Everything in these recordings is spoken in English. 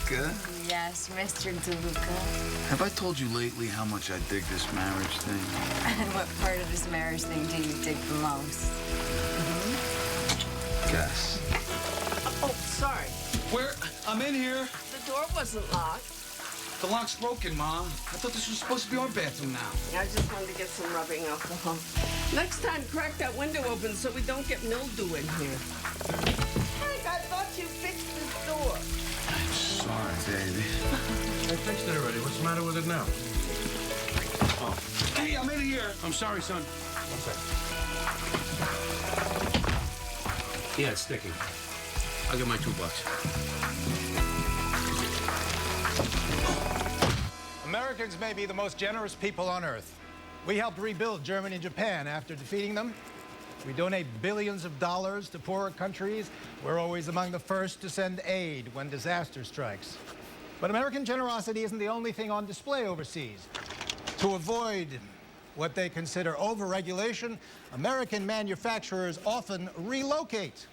DeLuca? Yes, Mr. DeLuca. Have I told you lately how much I dig this marriage thing? And what part of this marriage thing do you dig the most? Guess. Oh, sorry. Where? I'm in here. The door wasn't locked. The lock's broken, Mom. I thought this was supposed to be our bathroom now. I just wanted to get some rubbing alcohol. Next time, crack that window open so we don't get mildew in here. Hank, I thought you fixed this door. I'm sorry, baby. I fixed it already. What's the matter with it now? Oh. Hey, I'm in here. I'm sorry, son. One second. Yeah, it's sticking. I'll get my $2. Americans may be the most generous people on earth. We helped rebuild Germany and Japan after defeating them. We donate billions of dollars to poorer countries. We're always among the first to send aid when disaster strikes. But American generosity isn't the only thing on display overseas. To avoid what they consider overregulation, American manufacturers often relocate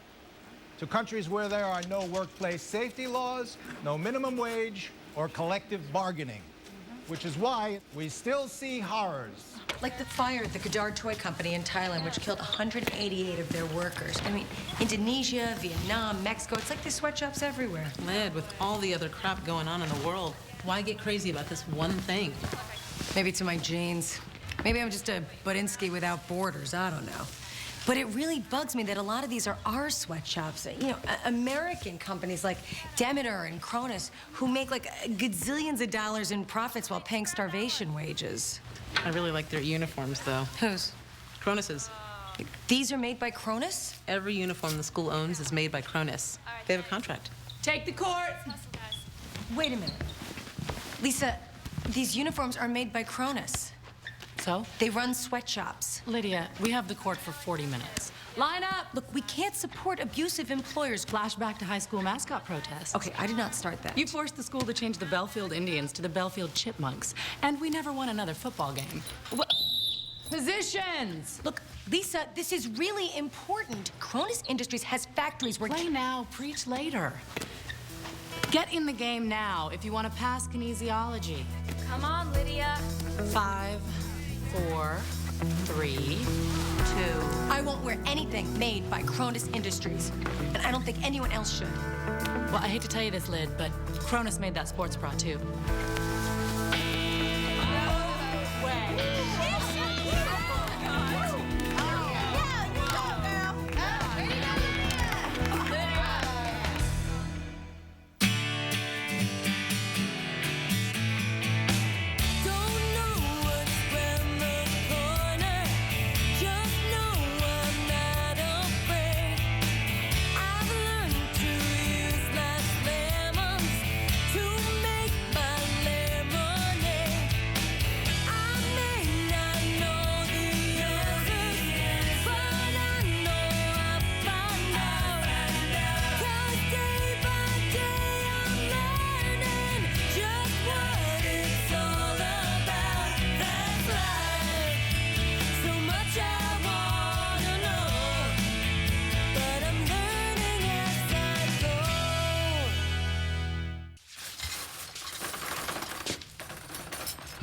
to countries where there are no workplace safety laws, no minimum wage, or collective bargaining. Which is why we still see horrors. Like the fire at the Godard Toy Company in Thailand, which killed 188 of their workers. I mean, Indonesia, Vietnam, Mexico, it's like there's sweatshops everywhere. Led, with all the other crap going on in the world, why get crazy about this one thing? Maybe it's in my genes. Maybe I'm just a Budinsky without borders, I don't know. But it really bugs me that a lot of these are our sweatshops. You know, American companies like Demeter and Cronus, who make like gazillions of dollars in profits while paying starvation wages. I really like their uniforms, though. Whose? Cronus's. These are made by Cronus? Every uniform the school owns is made by Cronus. They have a contract. Take the court. Wait a minute. Lisa, these uniforms are made by Cronus. So? They run sweatshops. Lydia, we have the court for 40 minutes. Line up! Look, we can't support abusive employers. Flashback to high school mascot protests. Okay, I did not start that. You forced the school to change the Belfield Indians to the Belfield Chipmunks, and we never won another football game. What? Positions! Look, Lisa, this is really important. Cronus Industries has factories where... Play now, preach later. Get in the game now if you want to pass kinesiology. Come on, Lydia. 5, 4, 3, 2. I won't wear anything made by Cronus Industries, and I don't think anyone else should. Well, I hate to tell you this, Lyd, but Cronus made that sports bra, too.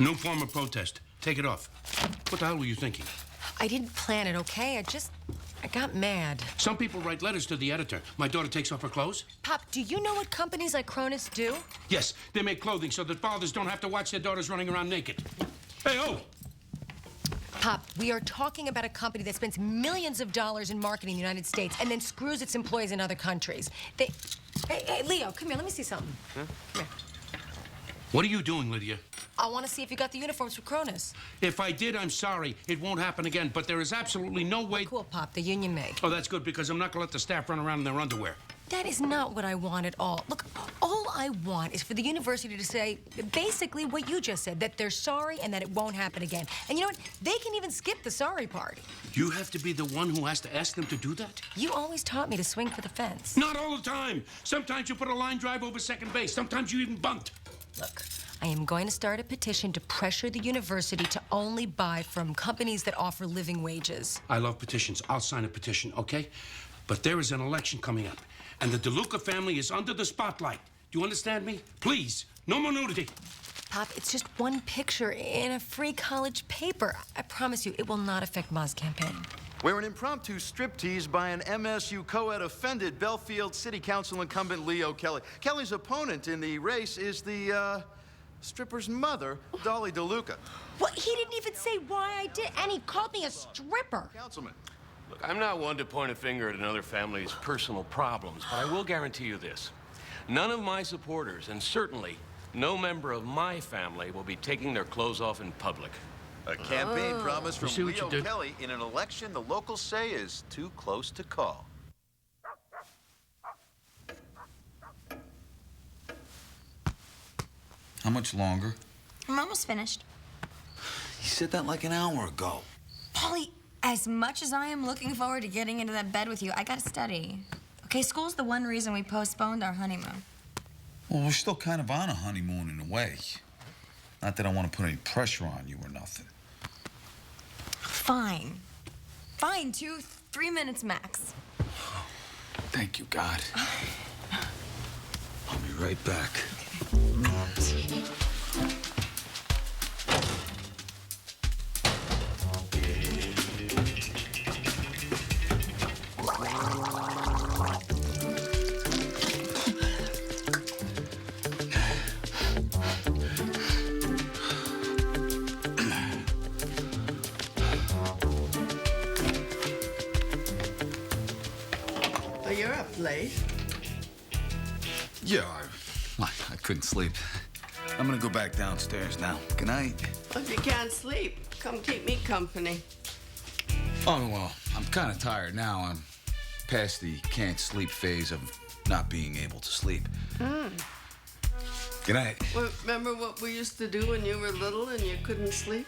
No form of protest. Take it off. What the hell were you thinking? I didn't plan it, okay? I got mad. Some people write letters to the editor. My daughter takes off her clothes. Pop, do you know what companies like Cronus do? Yes, they make clothing so that fathers don't have to watch their daughters running around naked. Hey, oh! Pop, we are talking about a company that spends millions of dollars in marketing in the United States and then screws its employees in other countries. Hey, Leo, come here, let me see something. Huh? Come here. What are you doing, Lydia? I want to see if you got the uniforms for Cronus. If I did, I'm sorry. It won't happen again, but there is absolutely no way... Cool, Pop, the union made. Oh, that's good, because I'm not going to let the staff run around in their underwear. That is not what I want at all. Look, all I want is for the university to say basically what you just said, that they're sorry and that it won't happen again. And you know what? They can even skip the sorry part. You have to be the one who has to ask them to do that? You always taught me to swing for the fence. Not all the time. Sometimes you put a line drive over second base. Sometimes you even bunt. Look, I am going to start a petition to pressure the university to only buy from companies that offer living wages. I love petitions. I'll sign a petition, okay? But there is an election coming up, and the DeLuca family is under the spotlight. Do you understand me? Please, no more nudity. Pop, it's just one picture in a free college paper. I promise you, it will not affect Ma's campaign. Where an impromptu striptease by an MSU co-ed offended Belfield City Council incumbent Leo Kelly. Kelly's opponent in the race is the, stripper's mother, Dolly DeLuca. Well, he didn't even say why I did, and he called me a stripper. Councilman. Look, I'm not one to point a finger at another family's personal problems, but I will guarantee you this. None of my supporters, and certainly no member of my family, will be taking their clothes off in public. A campaign promise from see what you Leo did? Kelly in an election the locals say is too close to call. How much longer? I'm almost finished. You said that like an hour ago. Polly, as much as I am looking forward to getting into that bed with you, I gotta study. Okay, school's the one reason we postponed our honeymoon. Well, we're still kind of on a honeymoon in a way. Not that I want to put any pressure on you or nothing. Fine. Fine, 2-3 minutes max. Thank you, God. I'll be right back. Oh, you're up late. Yeah, I couldn't sleep. I'm gonna go back downstairs now. Good night. Well, if you can't sleep, come keep me company. Oh, well, I'm kind of tired now. I'm past the can't sleep phase of not being able to sleep. Good night. Well, remember what we used to do when you were little and you couldn't sleep?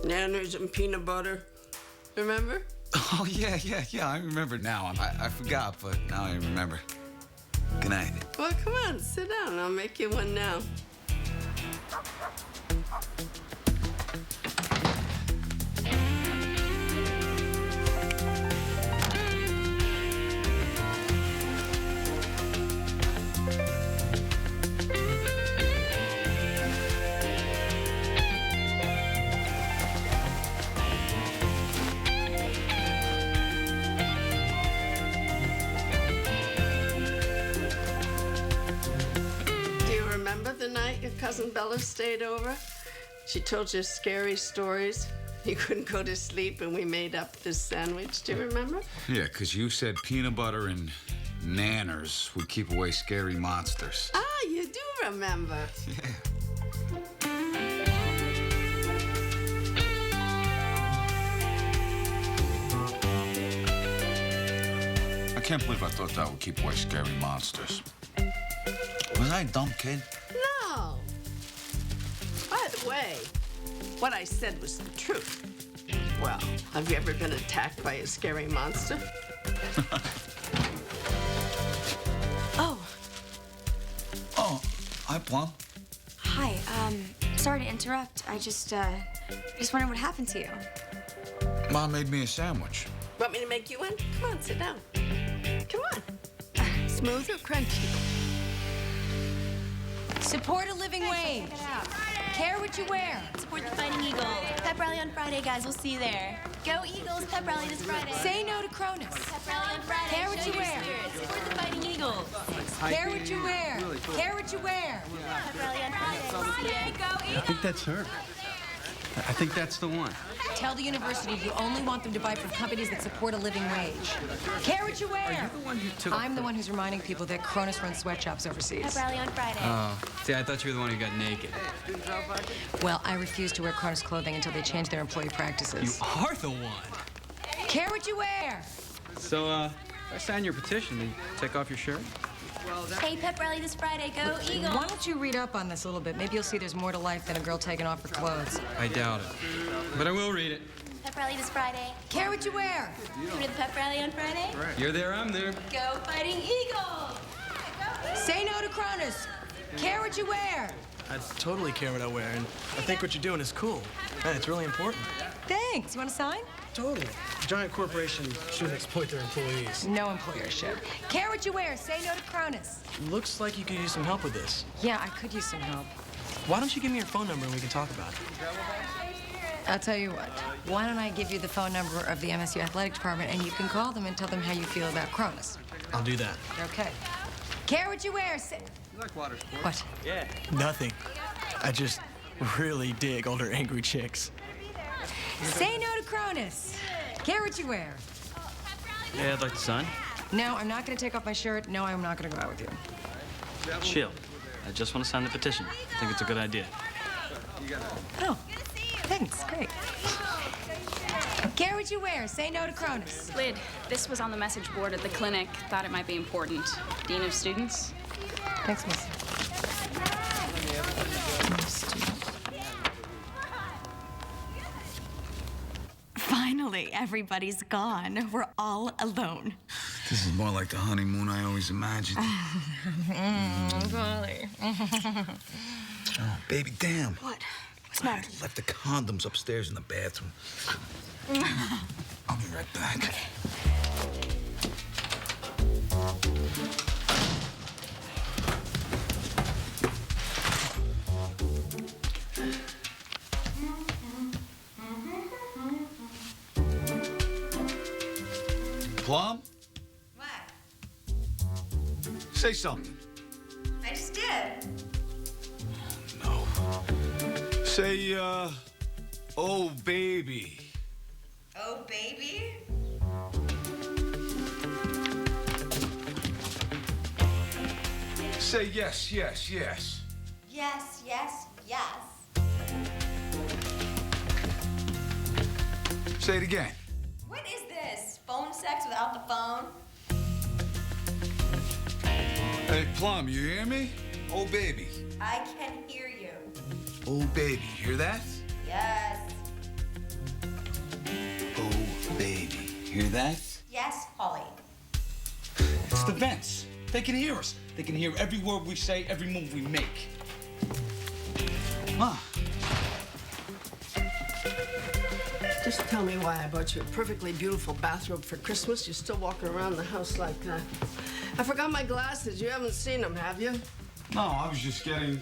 Nanners and peanut butter. Remember? Oh, yeah, I remember now. I forgot, but now I remember. Good night. Well, come on, sit down. I'll make you one now. Do you remember the night your cousin Bella stayed over? She told you scary stories. You couldn't go to sleep, and we made up this sandwich. Do you remember? Yeah, 'cause you said peanut butter and nanners would keep away scary monsters. Ah, you do remember. Yeah. I can't believe I thought that would keep away scary monsters. Was I a dumb kid? No. By the way, what I said was the truth. Well, have you ever been attacked by a scary monster? Oh, Oh, hi, Plum. hi. Sorry to interrupt. I just wondered what happened to you. Mom made me a sandwich. Want me to make you one? Come on, sit down. Come on. Smooth or crunchy? Support a living wage. Care what you wear. Support the Fighting Eagles. Pep rally on Friday, guys. We'll see you there. Go Eagles! Pep rally this Friday. Say no to Cronus. Pep rally on Friday. Care what Show you your wear. spirit. Support the Fighting Eagles. Care what you wear. Care what you wear. Pep rally on Friday. Go Eagles! I think that's her. I think that's the one. Tell the university you only want them to buy from companies that support a living wage. Care what you wear. Are you the one who took... I'm the one who's reminding people that Cronus runs sweatshops Pep overseas. rally on Friday. Oh, see, I thought you were the one who got naked. Well, I refuse to wear Cronus clothing until they change their employee practices. You are the one. Care what you wear. So, if I sign your petition, then you take off your shirt? Hey, pep rally this Friday. Go Eagles! Why don't you read up on this a little bit? Maybe you'll see there's more to life than a girl taking off her clothes. I doubt it. But I will read it. Pep rally this Friday. Care what you wear. Come to the pep rally on Friday. You're there, I'm there. Go Fighting Eagles! Say no to Cronus. Care what you wear. I totally care what I wear, and I think what you're doing is cool. Man, it's really important. Thanks. You want to sign? Totally. Giant corporations shouldn't exploit their employees. No employer should. Care what you wear. Say no to Cronus. Looks like you could use some help with this. Yeah, I could use some help. Why don't you give me your phone number and we can talk about it? I'll tell you what. Why don't I give you the phone number of the MSU Athletic Department and you can call them and tell them how you feel about Cronus. I'll do that. Okay. Care what you wear. Say... You like water sports? What? Yeah. Nothing. I just really dig older angry chicks. Say no to Cronus. Care what you wear. Yeah, I'd like to sign. No, I'm not going to take off my shirt. No, I'm not going to go out with you. Chill. I just want to sign the petition. I think it's a good idea. Oh, thanks. Great. Care what you wear. Say no to Cronus. Lyd, this was on the message board at the clinic. Thought it might be important. Dean of Students. Thanks, miss. Finally, everybody's gone. We're all alone. This is more like the honeymoon I always imagined. Golly. Oh, baby, damn. What? What's the matter? I left the condoms upstairs in the bathroom. I'll be right back. Plum? What? Say something. I just did. No. Say, oh, baby. Oh, baby? Say yes, yes, yes. Yes, yes, yes. Say it again. What is this? Phone sex without the phone? Hey, Plum, you hear me? Oh, baby. I can hear you. Oh, baby. Hear that? Yes. Oh, baby. Hear that? Yes, Holly. It's the vents. They can hear us. They can hear every word we say, every move we make. Ma. Just tell me why I bought you a perfectly beautiful bathrobe for Christmas. You're still walking around the house like that. I forgot my glasses. You haven't seen them, have you? No, I was just getting,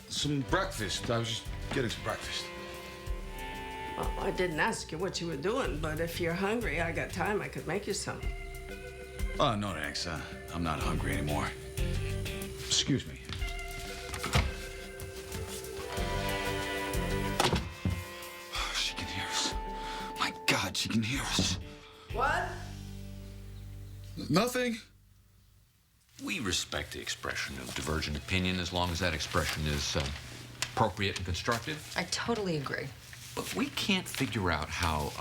some breakfast. I was just getting some breakfast. Well, I didn't ask you what you were doing, but if you're hungry, I got time. I could make you some. Oh, no, thanks. I'm not hungry anymore. Excuse me. She can hear us. My God, she can hear us. What? Nothing. We respect the expression of divergent opinion as long as that expression is appropriate and constructive. I totally agree. But we can't figure out how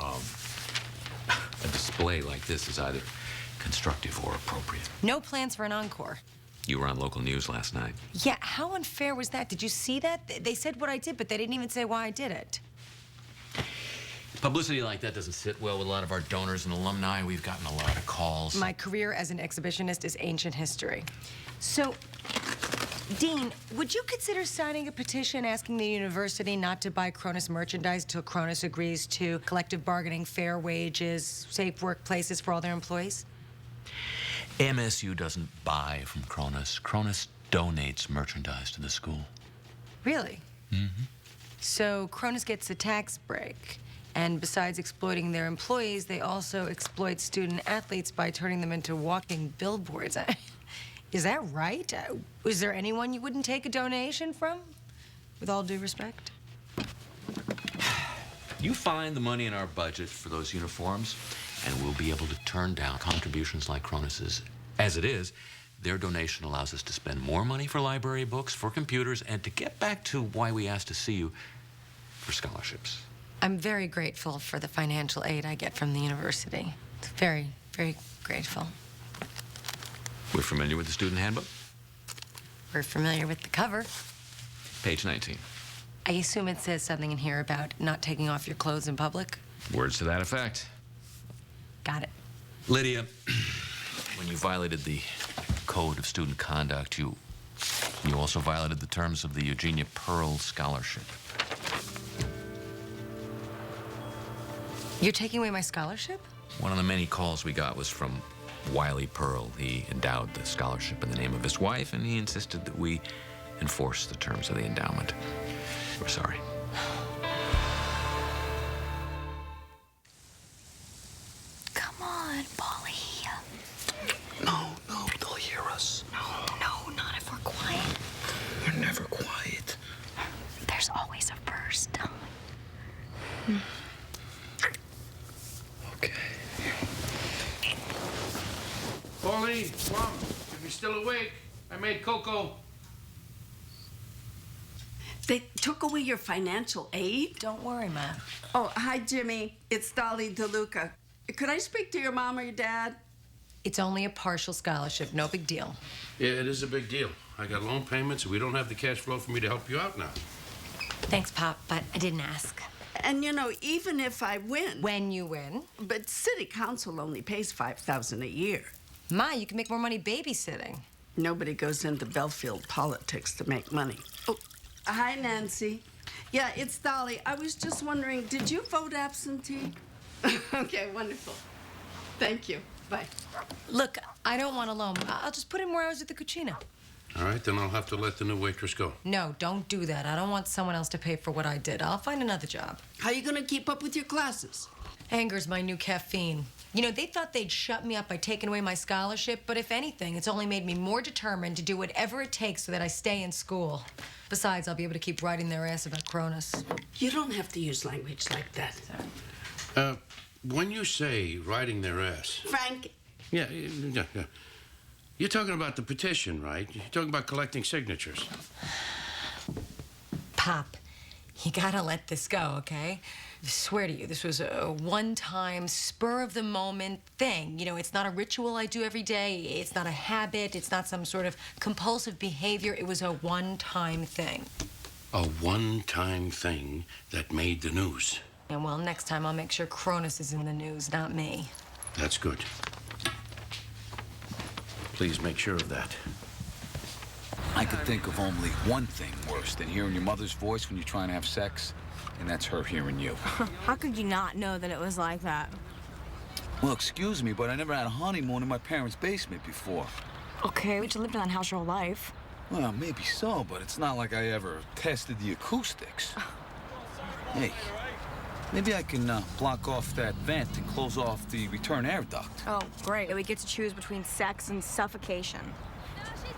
a display like this is either constructive or appropriate. No plans for an encore. You were on local news last night. Yeah, how unfair was that? Did you see that? They said what I did, but they didn't even say why I did it. Publicity like that doesn't sit well with a lot of our donors and alumni. We've gotten a lot of calls. My career as an exhibitionist is ancient history. So, Dean, would you consider signing a petition asking the university not to buy Cronus merchandise until Cronus agrees to collective bargaining, fair wages, safe workplaces for all their employees? MSU doesn't buy from Cronus. Cronus donates merchandise to the school. Really? Mm-hmm. So Cronus gets a tax break. And besides exploiting their employees, they also exploit student athletes by turning them into walking billboards. Is that right? Is there anyone you wouldn't take a donation from? With all due respect. You find the money in our budget for those uniforms, and we'll be able to turn down contributions like Cronus's. As it is, their donation allows us to spend more money for library books, for computers, and to get back to why we asked to see you, for scholarships. I'm very grateful for the financial aid I get from the university. Very, very grateful. We're familiar with the student handbook? We're familiar with the cover. Page 19. I assume it says something in here about not taking off your clothes in public? Words to that effect. Got it. Lydia, when you violated the code of student conduct, you also violated the terms of the Eugenia Pearl Scholarship. You're taking away my scholarship? One of the many calls we got was from Wiley Pearl. He endowed the scholarship in the name of his wife, and he insisted that we enforce the terms of the endowment. We're sorry. Come on, Polly. No, they'll hear us. No, not if we're quiet. We're never quiet. There's always a first. Okay. Pauline, Mom, if you're still awake, I made cocoa. They took away your financial aid? Don't worry, Ma. Oh, hi, Jimmy. It's Dolly DeLuca. Could I speak to your mom or your dad? It's only a partial scholarship, no big deal. Yeah, it is a big deal. I got loan payments, and we don't have the cash flow for me to help you out now. Thanks, Pop, but I didn't ask. And you know, even if I win. When you win. But city council only pays $5,000 a year. Ma, you can make more money babysitting. Nobody goes into Belfield politics to make money. Oh, hi, Nancy. Yeah, it's Dolly. I was just wondering, did you vote absentee? Okay, wonderful. Thank you. Bye. Look, I don't want a loan. I'll just put in more hours at the cucina. All right, then I'll have to let the new waitress go. No, don't do that. I don't want someone else to pay for what I did. I'll find another job. How are you going to keep up with your classes? Anger's my new caffeine. You know, they thought they'd shut me up by taking away my scholarship, but if anything, it's only made me more determined to do whatever it takes so that I stay in school. Besides, I'll be able to keep riding their ass about Cronus. You don't have to use language like that. When you say riding their ass... Frank. Yeah. You're talking about the petition, right? You're talking about collecting signatures. Pop, you gotta let this go, okay? I swear to you, this was a one-time, spur-of-the-moment thing. You know, it's not a ritual I do every day. It's not a habit. It's not some sort of compulsive behavior. It was a one-time thing. A one-time thing that made the news. And, well, next time I'll make sure Cronus is in the news, not me. That's good. Please make sure of that. I could think of only one thing worse than hearing your mother's voice when you're trying to have sex, and that's her hearing you. How could you not know that it was like that? Well, excuse me, but I never had a honeymoon in my parents' basement before. Okay, but you lived in that house your whole life. Well, maybe so, but it's not like I ever tested the acoustics. Hey, maybe I can block off that vent and close off the return air duct. Oh, great. We get to choose between sex and suffocation.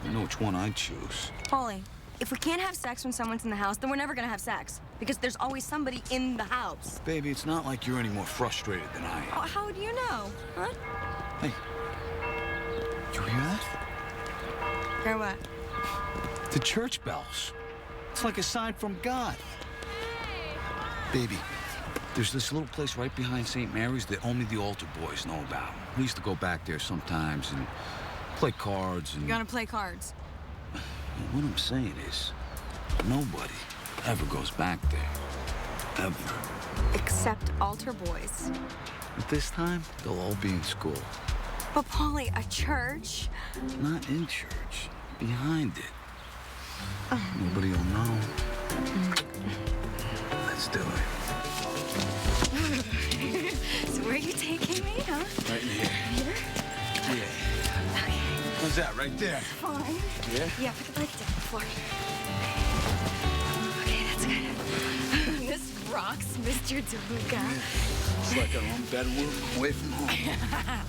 I know which one I'd choose. Polly, if we can't have sex when someone's in the house, then we're never gonna have sex. Because there's always somebody in the house. Baby, it's not like you're any more frustrated than I am. Oh, how do you know? Huh? Hey, you hear that? Hear what? The church bells. It's like a sign from God. Baby, there's this little place right behind St. Mary's that only the altar boys know about. We used to go back there sometimes and play cards and... You're gonna play cards? What I'm saying is, nobody ever goes back there. Ever. Except altar boys. But this time, they'll all be in school. But Polly, a church? Not in church. Behind it. Nobody will know. Let's do it. So where are you taking me, huh? Right here. Here? Yeah. Okay. How's that, right there? Fine. Yeah? Yeah, put the blanket down on the floor. Okay, that's good. This rocks, Mr. DeLuca. It's like our own bedroom away from home.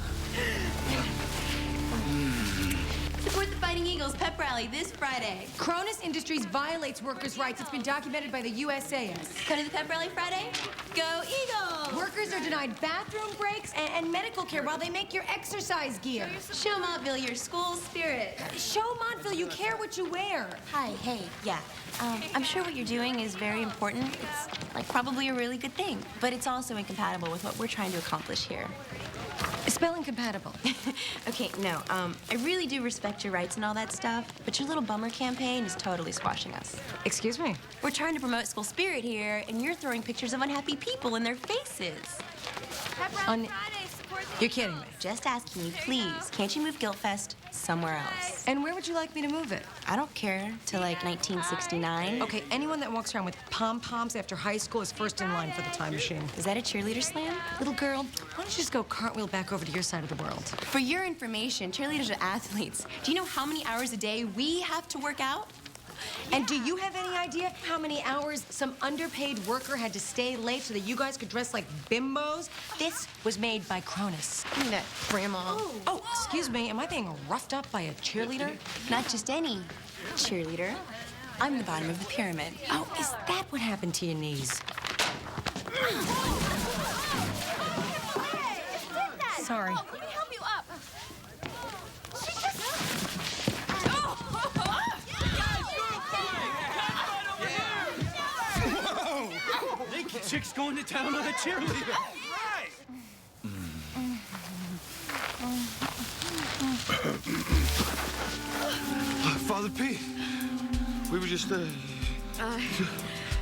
Support the Fighting Eagles pep rally this Friday. Cronus Industries violates workers' rights. It's been documented by the USAS. Come to the pep rally Friday? Go Eagles! Workers are denied bathroom breaks and medical care while they make your exercise gear. Show Montville your school spirit. Show Montville you care what you wear. Hi, hey, yeah. I'm sure what you're doing is very important. It's like probably a really good thing, but it's also incompatible with what we're trying to accomplish here. Spell incompatible. Okay, no, I really do respect your rights and all that stuff, but your little bummer campaign is totally squashing us. Excuse me? We're trying to promote school spirit here, and you're throwing pictures of unhappy people in their faces. On... Friday, support You're kidding me. Just asking you, please, can't you move Guiltfest somewhere else? And where would you like me to move it? I don't care. To like 1969. Okay, anyone that walks around with pom-poms after high school is first in line for the time machine. Is that a cheerleader slam? Little girl, why don't you just go cartwheel back over to your side of the world? For your information, cheerleaders are athletes. Do you know how many hours a day we have to work out? And do you have any idea how many hours some underpaid worker had to stay late so that you guys could dress like bimbos? This was made by Cronus. Give me that, Grandma. Oh, excuse me, am I being roughed up by a cheerleader? Not just any cheerleader. I'm the bottom of the pyramid. Oh, is that what happened to your knees? Sorry. Let me help you up. Whoa! Naked chick's going to town on a cheerleader. Right. Father P, we were just,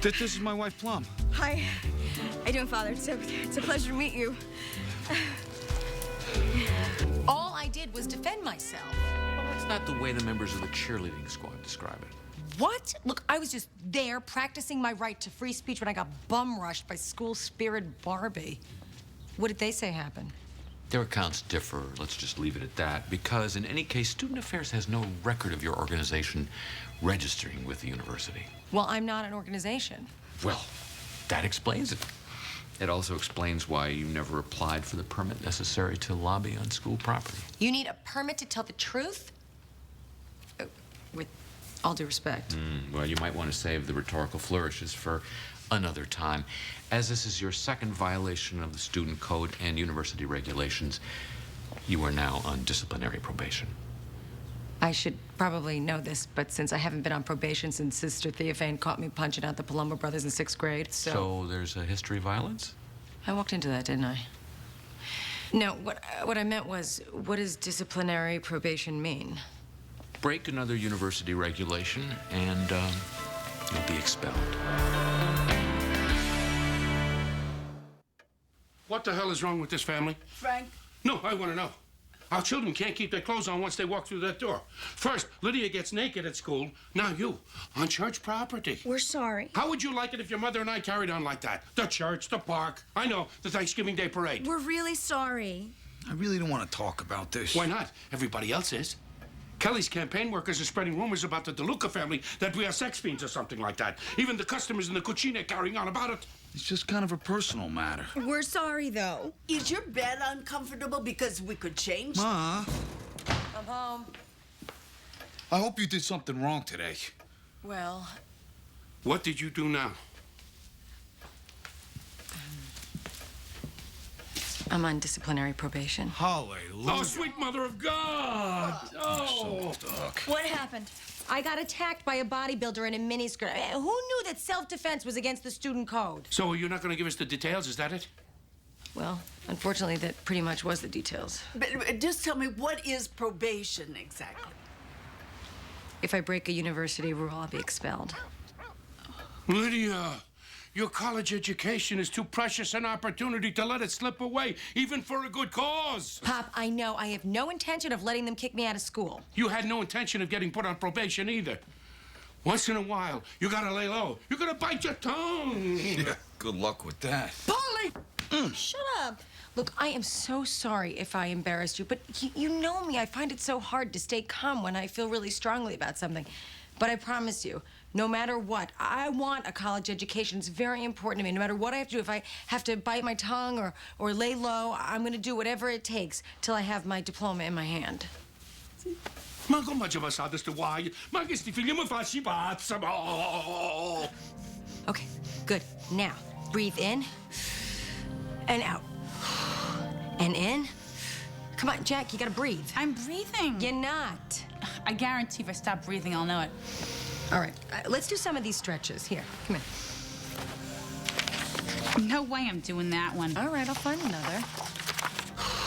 this is my wife, Plum. Hi. How you doing, Father? It's a pleasure to meet you. All I did was defend myself. Well, that's not the way the members of the cheerleading squad describe it. What? Look, I was just there practicing my right to free speech when I got bum rushed by school spirit Barbie. What did they say happened? Their accounts differ, let's just leave it at that, because in any case, Student Affairs has no record of your organization registering with the university. Well, I'm not an organization. Well, that explains it. It also explains why you never applied for the permit necessary to lobby on school property. You need a permit to tell the truth? With all due respect. Well, you might want to save the rhetorical flourishes for another time. As this is your second violation of the student code and university regulations, you are now on disciplinary probation. I should probably know this, but since I haven't been on probation since Sister Theophane caught me punching out the Palumbo brothers in 6th grade, So there's a history of violence? I walked into that, didn't I? No, what I meant was, what does disciplinary probation mean? Break another university regulation, and you'll be expelled. What the hell is wrong with this family? Frank? No, I want to know. Our children can't keep their clothes on once they walk through that door. First, Lydia gets naked at school. Now you, on church property. We're sorry. How would you like it if your mother and I carried on like that? The church, the park, I know, the Thanksgiving Day parade. We're really sorry. I really don't want to talk about this. Why not? Everybody else is. Kelly's campaign workers are spreading rumors about the DeLuca family that we are sex fiends or something like that. Even the customers in the cucina carrying on about it. It's just kind of a personal matter. We're sorry, though. Is your bed uncomfortable? Because we could change. Ma, I'm home. I hope you did something wrong today. Well, What did you do now? I'm on disciplinary probation. Hallelujah. Oh, sweet mother of God! Oh! What happened? I got attacked by a bodybuilder in a miniskirt. Who knew that self-defense was against the student code? So you're not going to give us the details, is that it? Well, unfortunately, that pretty much was the details. But just tell me, what is probation exactly? If I break a university rule, I'll be expelled. Lydia, your college education is too precious an opportunity to let it slip away, even for a good cause. Pop, I know. I have no intention of letting them kick me out of school. You had no intention of getting put on probation either. Once in a while, you gotta lay low. You gotta bite your tongue. Yeah, good luck with that. Polly! Shut up. Look, I am so sorry if I embarrassed you, but you know me. I find it so hard to stay calm when I feel really strongly about something. But I promise you, no matter what, I want a college education. It's very important to me. No matter what I have to do, if I have to bite my tongue or lay low, I'm going to do whatever it takes till I have my diploma in my hand. Ma come faccio passare questo guai? Ma che sti figli mi facci pazza? Oh. Okay, good. Now, breathe in and out. And in. Come on, Jack, you gotta breathe. I'm breathing. You're not. I guarantee if I stop breathing, I'll know it. All right, let's do some of these stretches. Here, come in. No way I'm doing that one. All right, I'll find another.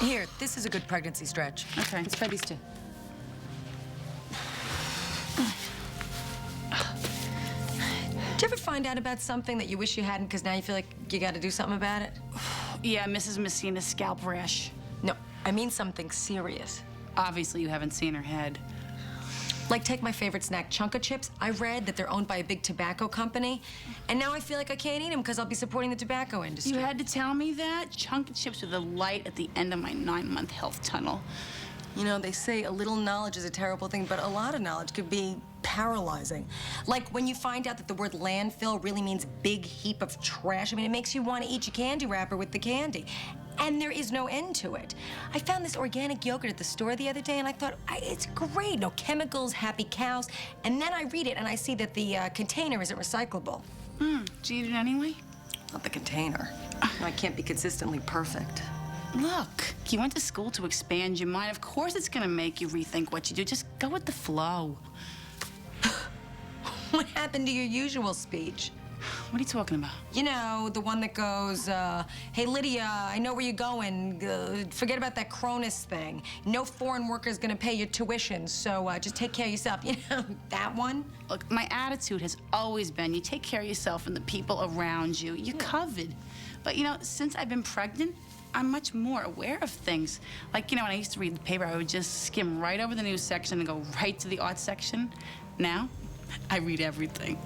Here, this is a good pregnancy stretch. Okay. Let's try these two. Did you ever find out about something that you wish you hadn't because now you feel like you got to do something about it? Yeah, Mrs. Messina's scalp rash. No, I mean something serious. Obviously, you haven't seen her head. Like, take my favorite snack, Chunka Chips. I read that they're owned by a big tobacco company, and now I feel like I can't eat them because I'll be supporting the tobacco industry. You had to tell me that? Chunka Chips are the light at the end of my 9-month health tunnel. You know, they say a little knowledge is a terrible thing, but a lot of knowledge could be paralyzing. Like when you find out that the word landfill really means big heap of trash. I mean, it makes you want to eat your candy wrapper with the candy. And there is no end to it. I found this organic yogurt at the store the other day, and I thought, it's great. No chemicals, happy cows. And then I read it, and I see that the container isn't recyclable. Did you eat it anyway? Not the container. I can't be consistently perfect. Look, you went to school to expand your mind. Of course it's gonna make you rethink what you do. Just go with the flow. What happened to your usual speech? What are you talking about? You know, the one that goes, hey, Lydia, I know where you're going. Forget about that Cronus thing. No foreign worker's gonna pay your tuition, so just take care of yourself. You know, that one? Look, my attitude has always been you take care of yourself and the people around you. You're covered. But, you know, since I've been pregnant, I'm much more aware of things. Like, you know, when I used to read the paper, I would just skim right over the news section and go right to the art section. Now, I read everything.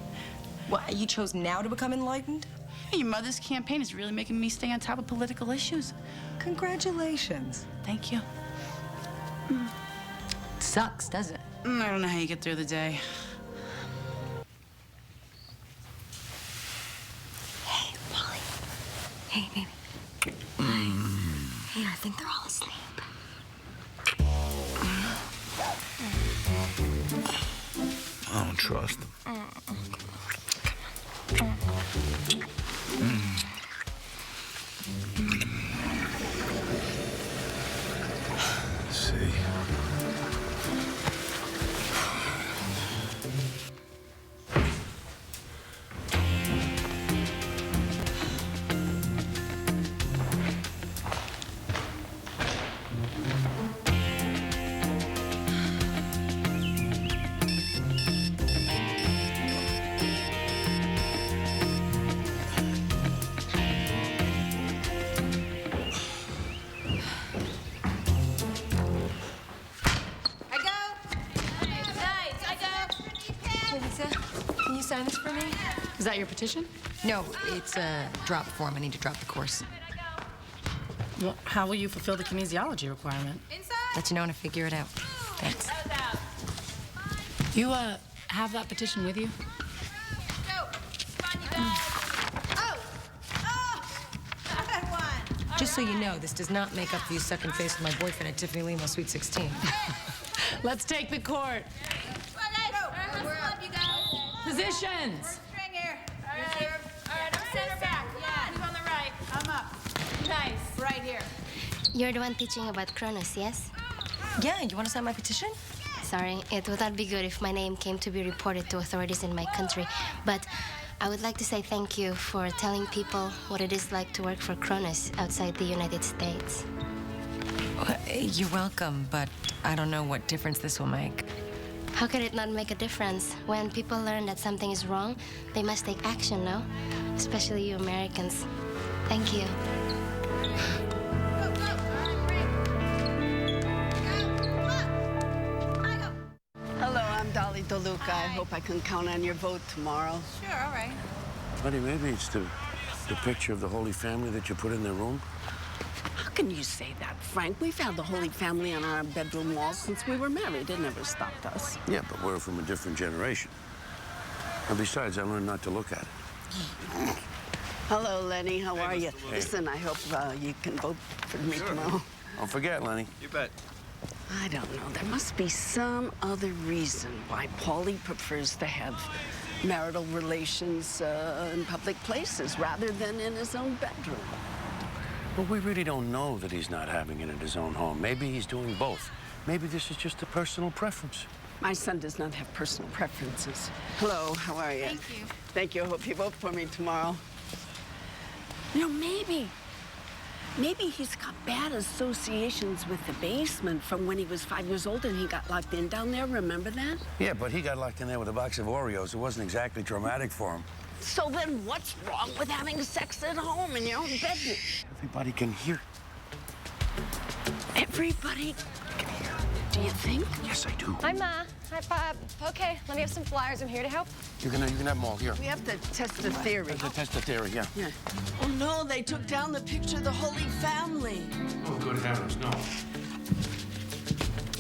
What, you chose now to become enlightened? Your mother's campaign is really making me stay on top of political issues. Congratulations. Thank you. Sucks, does it? I don't know how you get through the day. Hey, Polly. Hey, baby. Hey, I think they're all asleep. I don't trust them. See. Can you sign this for me? Is that your petition? No, it's a drop form. I need to drop the course. Well, how will you fulfill the kinesiology requirement? Let you know when I figure it out. Thanks. You, have that petition with you? Just so you know, this does not make up for you sucking face with my boyfriend at Tiffany Limo Sweet 16. Let's take the court. Positions. Alright, I'm center back. Yeah, move on the right. I'm up. Nice. Right here. You're the one teaching about Cronus, yes? Yeah, you want to sign my petition? Sorry, it would not be good if my name came to be reported to authorities in my country, but I would like to say thank you for telling people what it is like to work for Cronus outside the United States. You're welcome, but I don't know what difference this will make. How could it not make a difference? When people learn that something is wrong, they must take action, no? Especially you Americans. Thank you. Hello, I'm Dolly DeLuca. I hope I can count on your vote tomorrow. Sure, all right. Buddy, maybe it's the picture of the Holy Family that you put in their room. How can you say that, Frank? We've had the Holy Family on our bedroom walls since we were married. It never stopped us. Yeah, but we're from a different generation. And besides, I learned not to look at it. Hello, Lenny. How are you? Listen, I hope you can vote for me tomorrow. Don't forget, Lenny. You bet. I don't know. There must be some other reason why Paulie prefers to have marital relations in public places rather than in his own bedroom. Well, we really don't know that he's not having it at his own home. Maybe he's doing both. Maybe this is just a personal preference. My son does not have personal preferences. Hello, how are you? Thank you. Thank you. I hope you vote for me tomorrow. You know, maybe he's got bad associations with the basement from when he was 5 years old and he got locked in down there. Remember that? Yeah, but he got locked in there with a box of Oreos. It wasn't exactly traumatic for him. So then what's wrong with having sex at home in your own bedroom? Everybody can hear. everybody. Do you think? Yes, I do. Hi, Ma. Hi, Pop. Okay, let me have some flyers. I'm here to help. You can have them all here. We have to test the theory. Test the theory, yeah. Yeah. Oh, no, they took down the picture of the Holy Family. Oh, good heavens, no.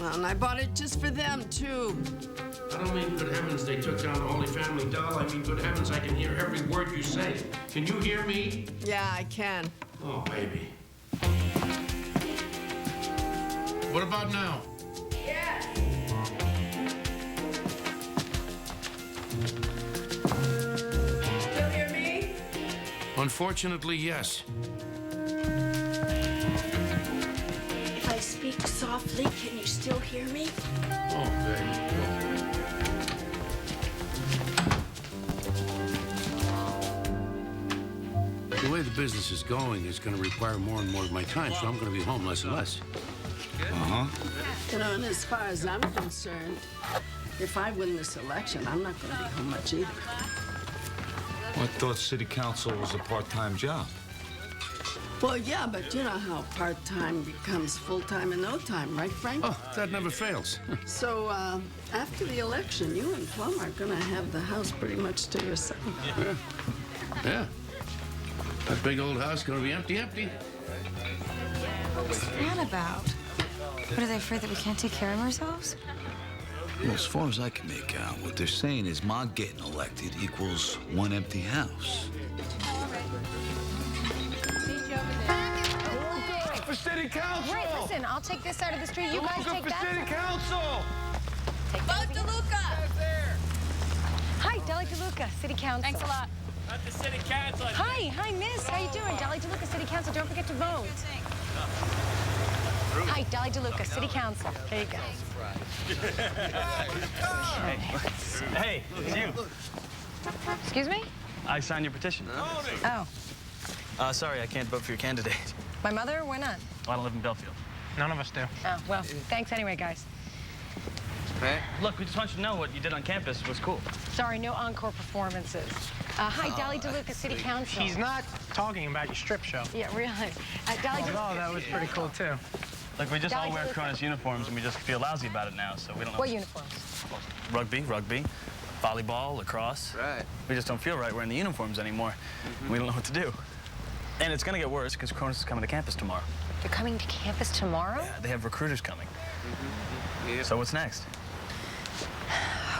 Well, and I bought it just for them, too. I don't mean good heavens they took down the Holy Family doll. I mean good heavens I can hear every word you say. Can you hear me? Yeah, I can. Oh, baby. What about now? Yes. Still hear me? Unfortunately, yes. If I speak softly, can you still hear me? Oh, baby. The way the business is going is going to require more and more of my time, so I'm going to be home less and less. Uh-huh. You know, and as far as I'm concerned, if I win this election, I'm not going to be home much either. Well, I thought city council was a part-time job. Well, yeah, but you know how part-time becomes full-time in no time, right, Frank? Oh, that never fails. So, after the election, you and Plum are going to have the house pretty much to yourself. Yeah. Yeah. That big old house going to be empty. What's that about? What, are they afraid that we can't take care of ourselves? Well, as far as I can make out, what they're saying is Ma getting elected equals one empty house. For city council! Wait, listen, I'll take this side of the street. You guys take for that city side. council! Vote DeLuca! Hi, Dolly DeLuca, City Council. Thanks a lot. At the city council. Hi, Miss. How you doing? Dolly DeLuca, City Council. Don't forget to vote. Hi, Dolly DeLuca, City Council. There you go. Hey, it's you. Excuse me? I signed your petition. Oh, Sorry, I can't vote for your candidate. my mother? Why not? I don't live in Belfield. None of us do. Oh, well, thanks anyway, guys. Hey. Look, we just want you to know what you did on campus was cool. Sorry, no encore performances. Hi, Dolly DeLuca, City Council. He's not talking about your strip show. Yeah, really. Dolly DeLuca. Oh, that was pretty cool, too. Look, we just Dolly all wear DeLuca. Cronus uniforms, and we just feel lousy about it now, so we don't know. What uniforms? Rugby, volleyball, lacrosse. Right. We just don't feel right wearing the uniforms anymore. We don't know what to do. And it's gonna get worse, because Cronus is coming to campus tomorrow. They're coming to campus tomorrow? Yeah, they have recruiters coming. So what's next?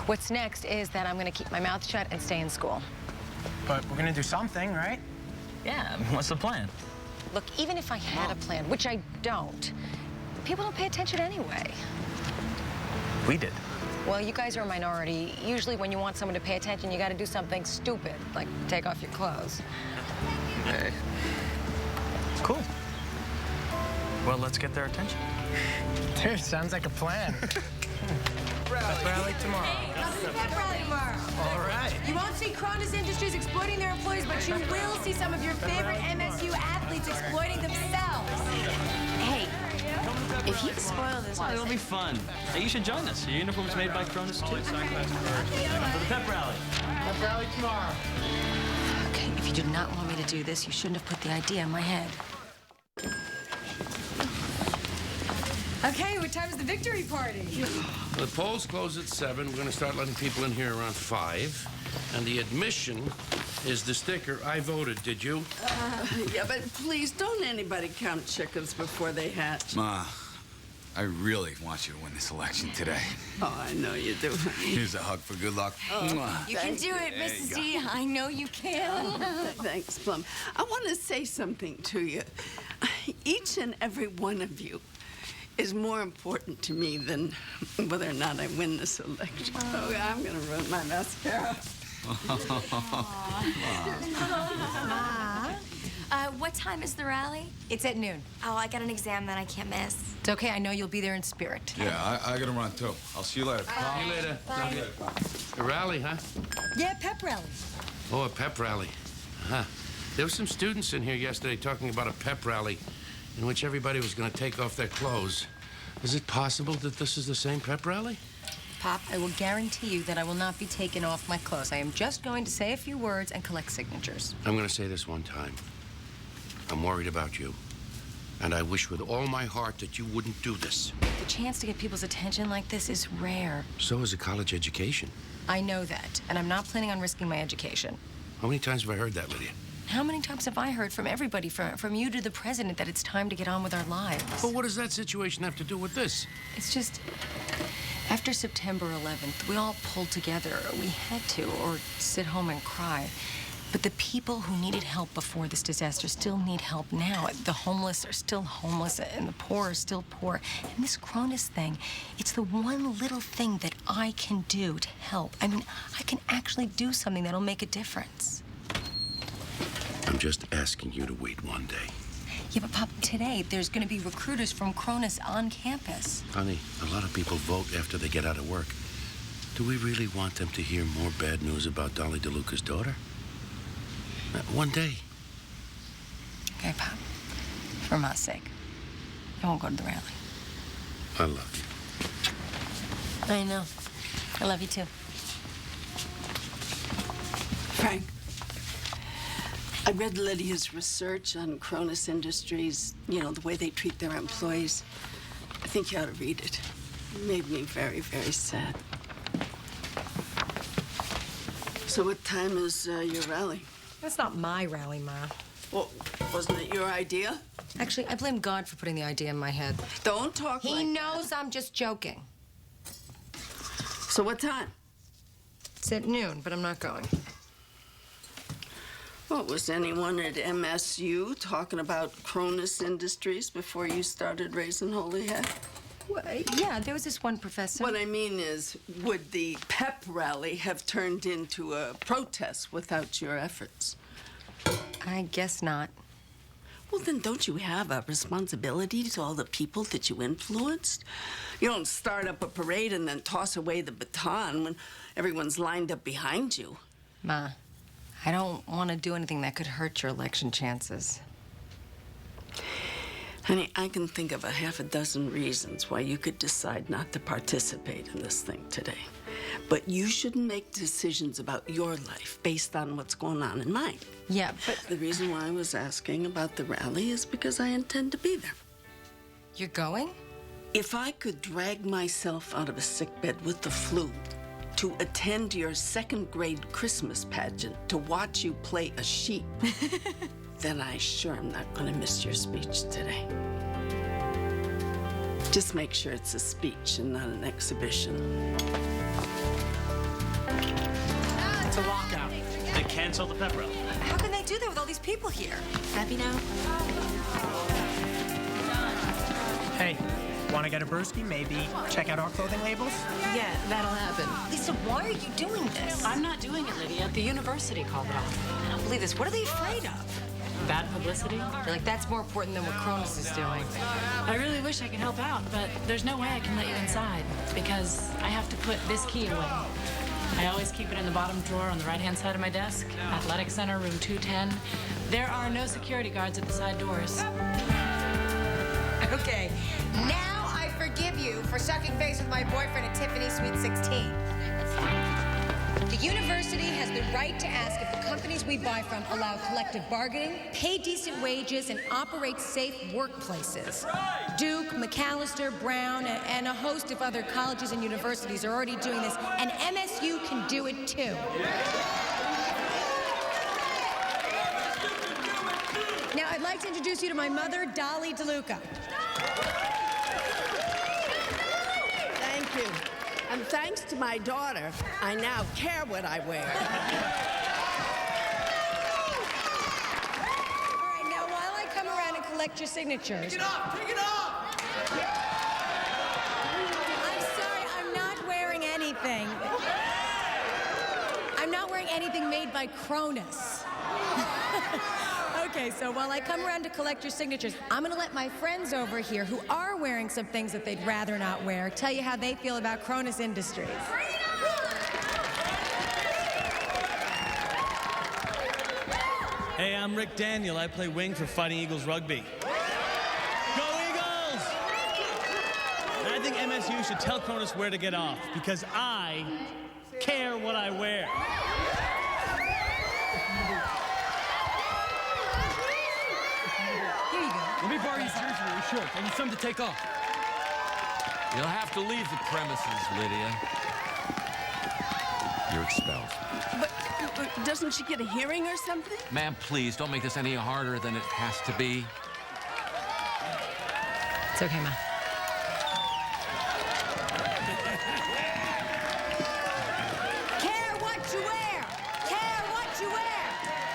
What's next is that I'm going to keep my mouth shut and stay in school. But we're gonna do something, right? Yeah, I mean, what's the plan? Look, even if I had a plan, which I don't, people don't pay attention anyway. We did. Well, you guys are a minority. Usually when you want someone to pay attention, you got to do something stupid, like take off your clothes. Hey. Cool. Well, let's get their attention. Dude, sounds like a plan. Pep rally tomorrow. Pep rally tomorrow. All right. You won't see Cronus Industries exploiting their employees, but you will see some of your favorite MSU athletes exploiting themselves. Hey, if you spoil this, It'll be fun. Hey, you should join us. Your uniform's made by Cronus, too. For the pep rally. Pep rally tomorrow. Okay, if you did not want me to do this, you shouldn't have put the idea in my head. Okay, what time is the victory party? The polls close at 7. We're going to start letting people in here around 5. And the admission is the sticker. I voted, did you? Yeah, but please don't anybody count chickens before they hatch. Ma, I really want you to win this election today. Oh, I know you do. Here's a hug for good luck. Mwah. You can do it, There you Mrs. go. D. I know you can. Thanks, Plum. I want to say something to you. Each and every one of you is more important to me than whether or not I win this election. Oh, I'm going to ruin my mascara. What time is the rally? It's at noon. Oh, I got an exam that I can't miss. It's okay, I know you'll be there in spirit. Yeah, I gotta run too. I'll see you later. See you later. A rally, huh? Yeah, pep rally. Oh, a pep rally. Huh. There were some students in here yesterday talking about a pep rally in which everybody was going to take off their clothes. Is it possible that this is the same pep rally? Pop, I will guarantee you that I will not be taking off my clothes. I am just going to say a few words and collect signatures. I'm going to say this one time. I'm worried about you. And I wish with all my heart that you wouldn't do this. The chance to get people's attention like this is rare. So is a college education. I know that, and I'm not planning on risking my education. How many times have I heard that, Lydia? How many times have I heard from everybody, from you to the president, that it's time to get on with our lives? But what does that situation have to do with this? It's just, after September 11th, we all pulled together. We had to, or sit home and cry. But the people who needed help before this disaster still need help now. The homeless are still homeless, and the poor are still poor. And this Cronus thing, it's the one little thing that I can do to help. I mean, I can actually do something that'll make a difference. I'm just asking you to wait one day. Yeah, but Pop, today there's going to be recruiters from Cronus on campus. Honey, a lot of people vote after they get out of work. Do we really want them to hear more bad news about Dolly DeLuca's daughter? One day. Okay, Pop. For my sake, I won't go to the rally. I love you. I know. I love you too. Frank, I read Lydia's research on Cronus Industries, you know, the way they treat their employees. I think you ought to read it. It made me very, very sad. So what time is your rally? That's not my rally, Ma. Well, wasn't it your idea? Actually, I blame God for putting the idea in my head. Don't talk like that. He knows I'm just joking. So what time? It's at noon, but I'm not going. Well, was anyone at MSU talking about Cronus Industries before you started raising holy heck? Well, yeah, there was this one professor. What I mean is, would the pep rally have turned into a protest without your efforts? I guess not. Well, then don't you have a responsibility to all the people that you influenced? You don't start up a parade and then toss away the baton when everyone's lined up behind you. Ma, I don't want to do anything that could hurt your election chances. Honey, I can think of a half a dozen reasons why you could decide not to participate in this thing today. But you shouldn't make decisions about your life based on what's going on in mine. Yeah, but the reason why I was asking about the rally is because I intend to be there. You're going? If I could drag myself out of a sickbed with the flu to attend your second grade Christmas pageant to watch you play a sheep, then I sure am not going to miss your speech today. Just make sure it's a speech and not an exhibition. It's a walkout. They canceled the pep rally. How can they do that with all these people here? Happy now? Hey, want to get a brewski? Maybe check out our clothing labels? Yeah, that'll happen. Lisa, why are you doing this? I'm not doing it, Lydia. The university called it off. I don't believe this. What are they afraid of? Bad publicity? You're like, that's more important than what Cronus is doing. I really wish I could help out, but there's no way I can let you inside because I have to put this key away. I always keep it in the bottom drawer on the right-hand side of my desk. Athletic Center, room 210. There are no security guards at the side doors. Okay, now I forgive you for sucking face with my boyfriend at Tiffany Suite 16. The university has the right to ask if the companies we buy from allow collective bargaining, pay decent wages, and operate safe workplaces. Duke, Macalester, Brown, and a host of other colleges and universities are already doing this, and MSU can do it too. Now, I'd like to introduce you to my mother, Dolly DeLuca. Thank you. And thanks to my daughter, I now care what I wear. All right, now while I come around and collect your signatures. Take it off! Take it off! I'm sorry, I'm not wearing anything. I'm not wearing anything made by Cronus. Okay, so while I come around to collect your signatures, I'm gonna let my friends over here who are wearing some things that they'd rather not wear tell you how they feel about Cronus Industries. Hey, I'm Rick Daniel. I play wing for Fighting Eagles Rugby. Go Eagles! And I think MSU should tell Cronus where to get off, because I care what I wear. Here you go. Let me borrow your jersey or your shorts. I need something to take off. You'll have to leave the premises, Lydia. You're expelled. But doesn't she get a hearing or something? Ma'am, please, don't make this any harder than it has to be. It's okay, Ma. Care what you wear. Care what you wear.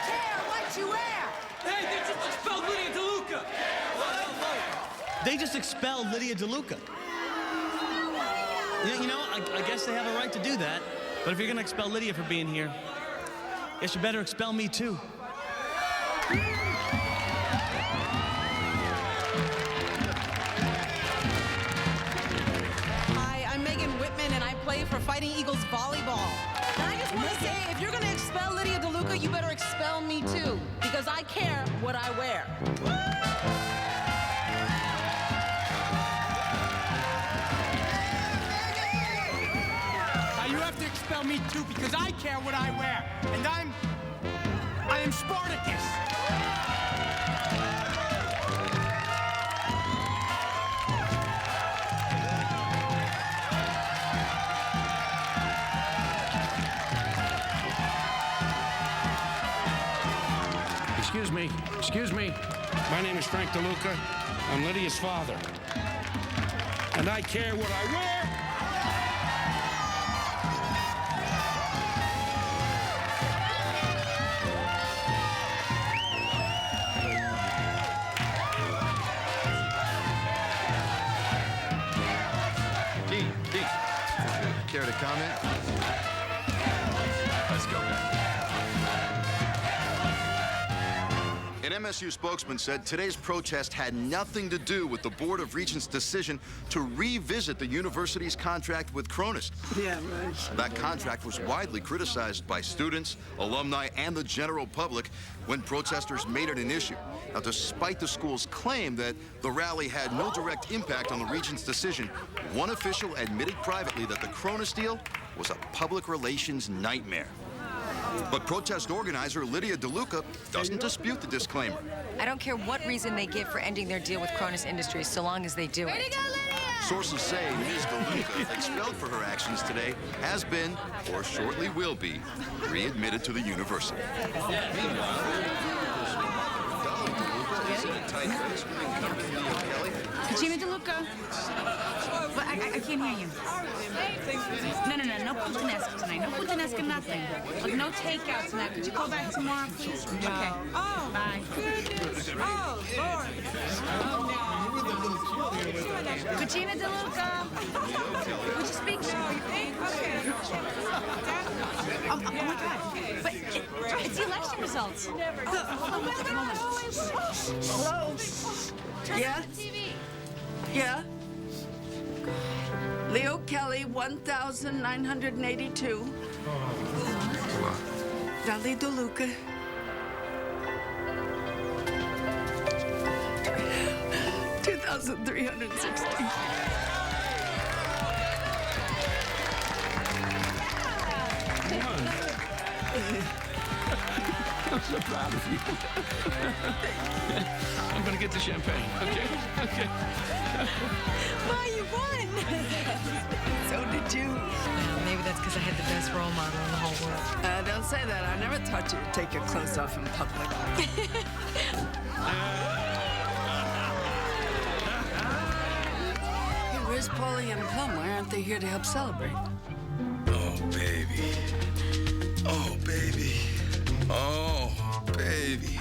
Care what you wear. Hey, they just expelled Lydia DeLuca. They just expelled Lydia DeLuca. You know, I guess they have a right to do that. But if you're going to expel Lydia for being here, I guess you better expel me, too. Hi, I'm Megan Whitman, and I play for Fighting Eagles Volleyball. And I just want to say, if you're going to expel Lydia DeLuca, you better expel me, too, because I care what I wear. You have to expel me too because I care what I wear. And I am Spartacus. Excuse me. My name is Frank DeLuca. I'm Lydia's father. And I care what I wear. Care to comment? Let's go. An MSU spokesman said today's protest had nothing to do with the Board of Regents' decision to revisit the university's contract with Cronus. Yeah, right. That contract was widely criticized by students, alumni, and the general public when protesters made it an issue. Now, despite the school's claim that the rally had no direct impact on the Regents' decision, one official admitted privately that the Cronus deal was a public relations nightmare. But protest organizer Lydia DeLuca doesn't dispute the disclaimer. I don't care what reason they give for ending their deal with Cronus Industries, so long as they do it. Sources say Ms. DeLuca, expelled for her actions today, has been, or shortly will be, readmitted to the university. Gina DeLuca. But I can't hear you. No puttanesca tonight. No puttanesca, nothing. Like, no takeout tonight. Could you call back tomorrow, please? No. Okay. Oh, bye. Goodness. Oh, Lord. Gina DeLuca. Would you speak? No, you think? Okay. Oh my God. But it's the election results. Hold on. Hello? Yeah? Yeah? Leo Kelly, 1,982. Dolly DeLuca. 2,360. I'm so proud of you. I'm gonna get the champagne, okay? Ma, you won! So did you. Well, maybe that's because I had the best role model in the whole world. Don't say that. I never taught you to take your clothes off in public. Hey, where's Paulie and Plum? Why aren't they here to help celebrate? Oh, baby. Oh, baby. Oh, baby.